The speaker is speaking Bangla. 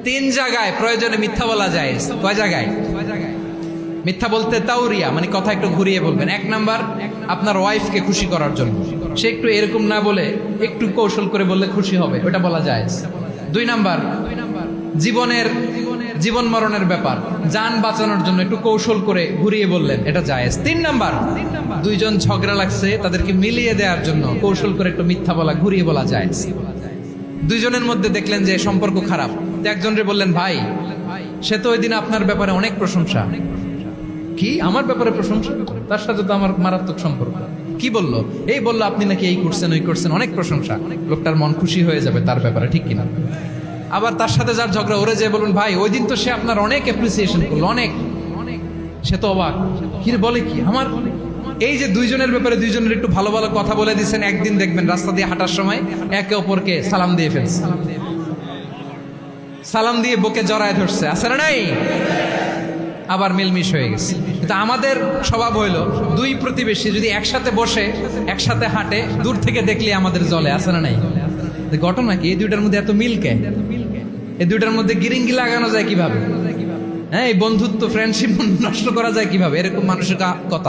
তিন জায়গায় প্রয়োজনে মিথ্যা বলা যায়। কয় জায়গায়? মিথ্যা বলতে তাওরিয়া, মানে কথা একটু ঘুরিয়ে বলবেন। এক নাম্বার, আপনার ওয়াইফকে খুশি করার জন্য, সে একটু এরকম না বলে একটু কৌশল করে বললে খুশি হবে, ওটা বলা যায়। দুই নাম্বার, জীবন মরণের ব্যাপার, জান বাঁচানোর জন্য একটু কৌশল করে ঘুরিয়ে বললেন, এটা জায়েজ। তিন নাম্বার, দুইজন ঝগড়া লাগছে তাদেরকে মিলিয়ে দেওয়ার জন্য কৌশল করে একটু মিথ্যা বলা, ঘুরিয়ে বলা জায়েজ। দুইজনের মধ্যে দেখলেন যে সম্পর্ক খারাপ, একজনরে বললেন, ভাই সে তো ওই দিন আপনার ব্যাপারে অনেক প্রশংসা। কি আমার ব্যাপারে প্রশংসা? তার সাথে তো আমার মারাত্মক সম্পর্ক। কি বললো? এই বললো আপনি নাকি এই করছেন ওই করছেন, অনেক প্রশংসা। লোকটার মন খুশি হয়ে যাবে তার ব্যাপারে, ঠিক কিনা? আবার তার সাথে যার ঝগড়া, ওরে যে বলুন, ভাই ওই দিন তো সে আপনার অনেক অ্যাপ্রিসিয়েশন করলো, অনেক। সে তো অবাক, কি রে বলে কি? আমার এই যে দুইজনের ব্যাপারে দুইজনের একটু ভালো ভালো কথা বলে দিচ্ছেন, একদিন দেখবেন রাস্তা দিয়ে হাঁটার সময় একে অপরকে সালাম দিয়ে ফেলছে, সালাম দিয়ে বুকে জড়ায় ধরছে, আছে না নাই? আবার মিলমিশ হয়ে গেছে। কিন্তু আমাদের স্বভাব হইলো, দুই প্রতিবেশী যদি একসাথে বসে একসাথে হাঁটে, দূর থেকে দেখলে আমাদের জলে, আছে না নাই? ঘটনা কি? এই দুইটার মধ্যে এত মিল কে? এই দুইটার মধ্যে গিরিঙ্গি লাগানো যায় কিভাবে? হ্যাঁ, এই বন্ধুত্ব, ফ্রেন্ডশিপ নষ্ট করা যায় কিভাবে? এরকম মানুষের কথা